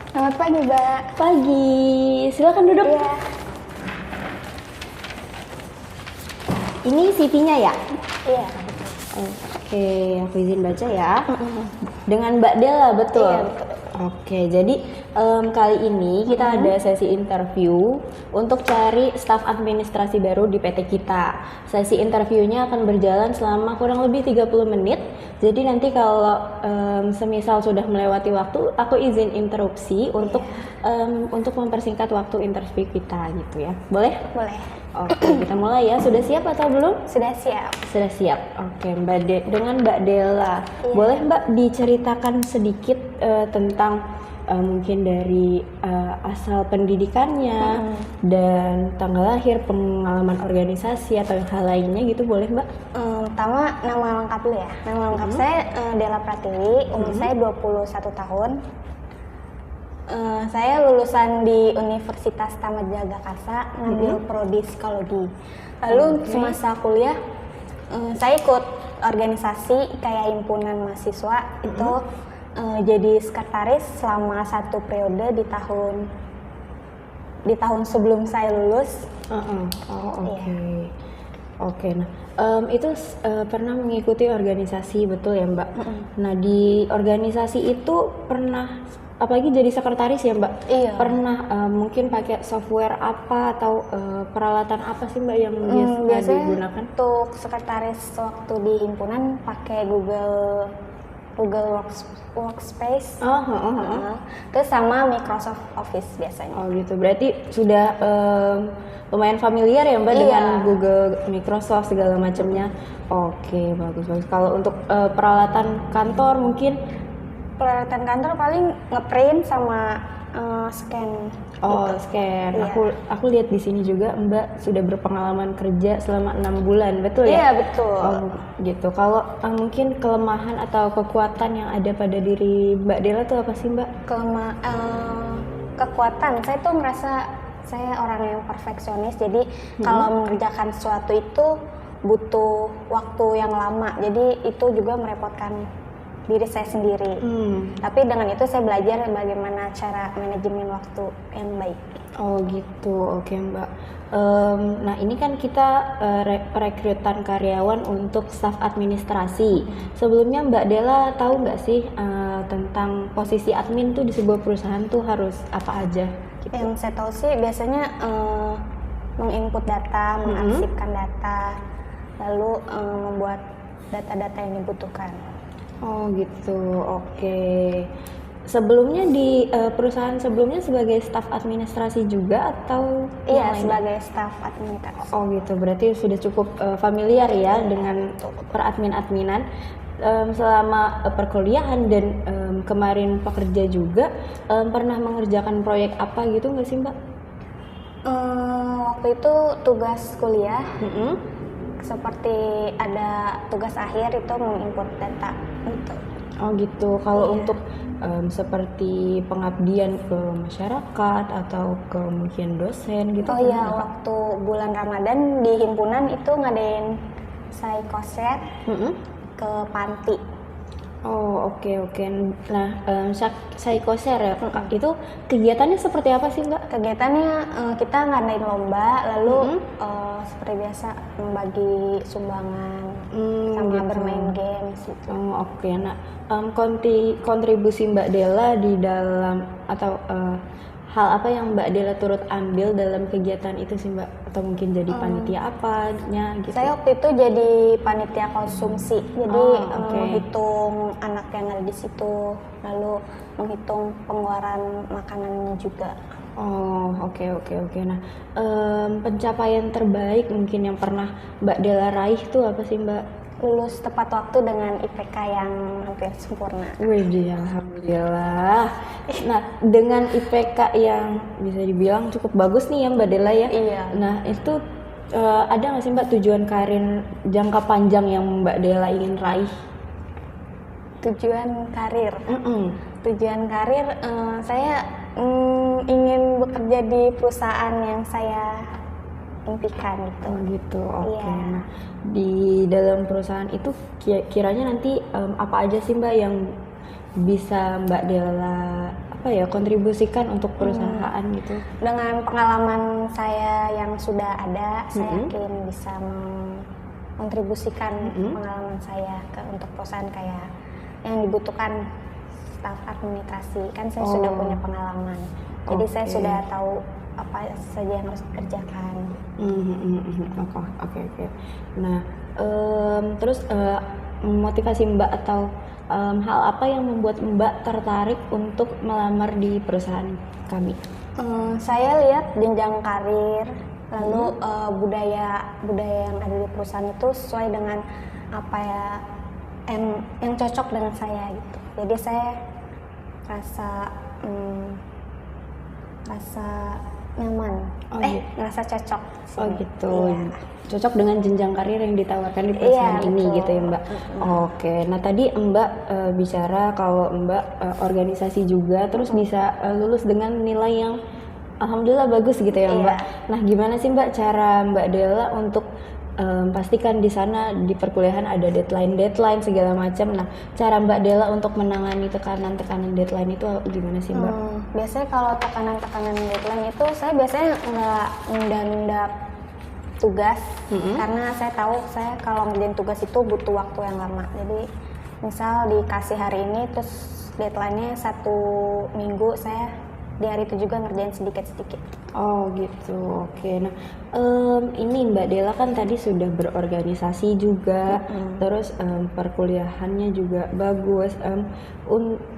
Selamat pagi, Mbak. Pagi, silakan duduk. Iya. Ini CV-nya ya? Iya. Oke, aku izin baca ya. Dengan Mbak Della, betul? Iya, betul. Oke, jadi kali ini kita ada sesi interview untuk cari staf administrasi baru di PT kita. Sesi interviewnya akan berjalan selama kurang lebih 30 menit. Jadi nanti kalau semisal sudah melewati waktu, aku izin interupsi untuk mempersingkat waktu interview kita gitu ya. Boleh? Boleh. Oke, kita mulai ya. Sudah siap atau belum? Sudah siap. Sudah siap. Oke, dengan Mbak Della. Iya. Boleh Mbak diceritakan sedikit tentang mungkin dari asal pendidikannya dan tanggal lahir, pengalaman organisasi atau hal lainnya gitu, boleh Mbak? Pertama, nama lengkap dulu ya. Nama lengkap saya Della Pratiwi, umur saya 21 tahun. Saya lulusan di Universitas Taman Jagakarsa, ngambil prodi psikologi. Lalu semasa kuliah, saya ikut organisasi kayak himpunan mahasiswa itu jadi sekretaris selama 1 periode di tahun sebelum saya lulus. Oh, oke. Iya. Oke, nah itu pernah mengikuti organisasi, betul ya Mbak? Nah di organisasi itu pernah, apalagi jadi sekretaris ya Mbak? Iya. Pernah mungkin pakai software apa atau peralatan apa sih Mbak yang Biasanya digunakan? untuk sekretaris waktu di himpunan pakai Google Workspace. Terus sama Microsoft Office biasanya. Oh gitu, berarti sudah lumayan familiar ya Mbak Iya. dengan Google, Microsoft segala macamnya. Oke, bagus. Kalau untuk peralatan kantor mungkin? Peralatan kantor paling ngeprint sama scan. Oh, gitu. scan. Iya. Aku lihat di sini juga Mbak sudah berpengalaman kerja selama 6 bulan, betul ya? Iya, betul. Oh, gitu. Kalau mungkin kelemahan atau kekuatan yang ada pada diri Mbak Della tuh apa sih Mbak? Kekuatan saya tuh merasa saya orang yang perfeksionis, jadi kalau mengerjakan sesuatu itu butuh waktu yang lama, jadi itu juga merepotkan diri saya sendiri. Tapi dengan itu saya belajar bagaimana cara manajemen waktu yang baik. Oh gitu, oke Mbak. Nah ini kan kita perekrutan karyawan untuk staf administrasi. Sebelumnya Mbak Della tahu nggak sih tentang posisi admin tuh di sebuah perusahaan tuh harus apa aja? Gitu. Yang saya tahu sih biasanya menginput data, mengarsipkan data, lalu membuat data-data yang dibutuhkan. Oh gitu, oke. Sebelumnya di perusahaan sebelumnya sebagai staf administrasi juga atau Iya, yang lain? sebagai staf administrasi. Oh gitu, berarti sudah cukup familiar ya dengan peradmin-adminan selama perkuliahan dan kemarin pekerja juga. Pernah mengerjakan proyek apa gitu nggak sih Mbak? Waktu itu tugas kuliah, seperti ada tugas akhir itu menginput data gitu. Oh gitu, kalau Iya. untuk seperti pengabdian ke masyarakat atau ke mungkin dosen gitu? Oh iya, pernah nggak? waktu bulan Ramadan di himpunan itu ngadain psikoser ke panti. Oh oke. Nah psikoser ya, itu kegiatannya seperti apa sih Mbak? Kegiatannya kita ngadain lomba, lalu seperti biasa membagi sumbangan sama Gitu. bermain games gitu. Oh oke, nah kontribusi Mbak Della di dalam atau hal apa yang Mbak Della turut ambil dalam kegiatan itu sih Mbak? Atau mungkin jadi panitia apanya gitu? Saya waktu itu jadi panitia konsumsi, jadi oke. menghitung anak yang ada di situ, lalu menghitung pengeluaran makanannya juga. Oh oke. Nah pencapaian terbaik mungkin yang pernah Mbak Della raih tuh apa sih Mbak? Lulus tepat waktu dengan IPK yang hampir sempurna. Wih, alhamdulillah. Nah, dengan IPK yang bisa dibilang cukup bagus nih ya Mbak Della ya. Iya. Nah, itu ada nggak sih Mbak tujuan karir jangka panjang yang Mbak Della ingin raih? Tujuan karir. Mm-mm. Tujuan karir, saya ingin bekerja di perusahaan yang saya impikan gitu. Oh gitu, oke. Iya. Nah, di dalam perusahaan itu kiranya nanti apa aja sih Mbak yang bisa Mbak Della apa ya, kontribusikan untuk perusahaan gitu? Dengan pengalaman saya yang sudah ada, saya yakin bisa kontribusikan pengalaman saya untuk perusahaan kayak yang dibutuhkan staf administrasi. Kan saya sudah punya pengalaman, jadi saya sudah tahu apa saja yang harus dikerjakan. Oke. Nah, terus motivasi Mbak atau hal apa yang membuat Mbak tertarik untuk melamar di perusahaan kami? Saya lihat jenjang karir, lalu budaya yang ada di perusahaan itu sesuai dengan apa ya yang cocok dengan saya gitu. Jadi saya rasa nyaman, ngerasa cocok. Gitu. Iya. Cocok dengan jenjang karir yang ditawarkan di perusahaan ini gitu ya Mbak. Oke. Nah tadi Mbak bicara kalau Mbak organisasi juga, terus bisa lulus dengan nilai yang alhamdulillah bagus gitu ya Mbak. Nah gimana sih Mbak cara Mbak Della untuk pastikan di sana di perkuliahan ada deadline segala macam. Nah, cara Mbak Della untuk menangani tekanan deadline itu gimana sih Mbak? Biasanya kalau tekanan deadline itu saya biasanya nggak nunda tugas karena saya tahu saya kalau ngerjain tugas itu butuh waktu yang lama. Jadi misal dikasih hari ini terus deadline-nya 1 minggu, saya di hari itu juga ngerjain sedikit-sedikit. Oh gitu, oke. Nah ini Mbak Della kan tadi sudah berorganisasi juga, terus perkuliahannya juga bagus.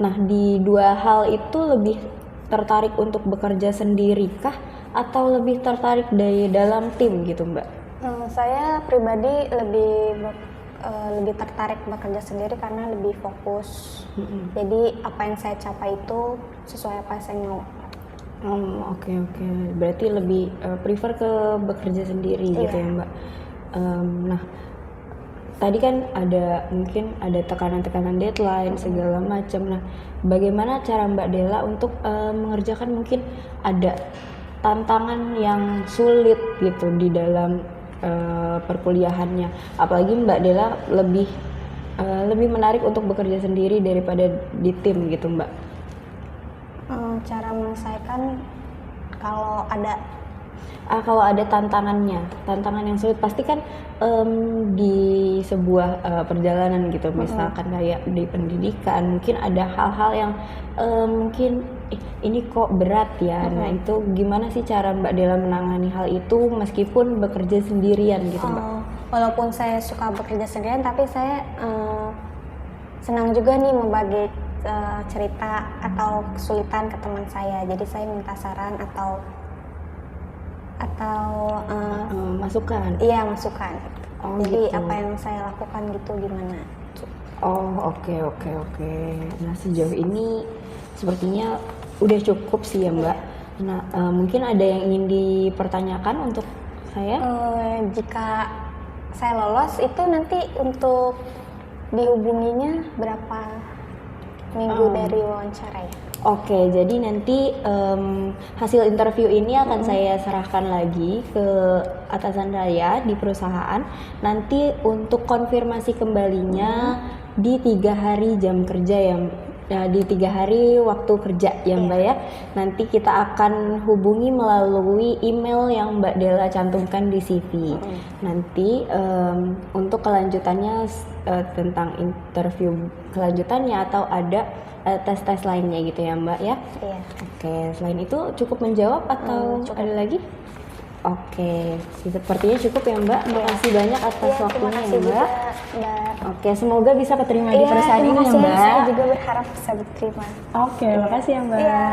Nah di dua hal itu lebih tertarik untuk bekerja sendiri kah atau lebih tertarik dari dalam tim gitu Mbak? Saya pribadi lebih tertarik bekerja sendiri karena lebih fokus. Jadi apa yang saya capai itu sesuai apa yang saya mau. Oke. Berarti lebih prefer ke bekerja sendiri gitu ya Mbak. Nah tadi kan mungkin ada tekanan deadline segala macam. Nah bagaimana cara Mbak Della untuk mengerjakan, mungkin ada tantangan yang sulit gitu di dalam perkuliahannya, apalagi Mbak Della lebih menarik untuk bekerja sendiri daripada di tim gitu Mbak? Cara menyelesaikan kalau ada tantangan yang sulit, pasti kan di sebuah perjalanan gitu, misalkan kayak di pendidikan mungkin ada hal-hal yang mungkin ini kok berat ya. Nah itu gimana sih cara Mbak Della menangani hal itu meskipun bekerja sendirian gitu Mbak? Walaupun saya suka bekerja sendirian, tapi saya senang juga nih membagi cerita atau kesulitan ke teman saya. Jadi saya minta saran atau masukan. Iya, masukan. Jadi gitu. apa yang saya lakukan gitu gimana? Oke. Nah sejauh ini sepertinya udah cukup sih ya Mbak. Nah mungkin ada yang ingin dipertanyakan untuk saya? Jika saya lolos itu nanti untuk dihubunginya berapa minggu dari wawancara ya? Oke, jadi nanti hasil interview ini akan saya serahkan lagi ke atasan saya di perusahaan. Nanti untuk konfirmasi kembalinya di 3 hari jam kerja di 3 hari waktu kerja ya Mbak ya. Nanti kita akan hubungi melalui email yang Mbak Della cantumkan di CV. Nanti untuk kelanjutannya tentang interview kelanjutannya atau ada tes-tes lainnya gitu ya Mbak ya. Iya. Oke, selain itu cukup menjawab atau cukup. ada lagi? Oke, sepertinya cukup ya Mbak. Terima kasih banyak atas waktunya ya Mbak. Oke, semoga bisa keterima di perusahaan ini ya Mbak. Saya juga berharap bisa diterima. Oke, makasih ya Mbak. Iya.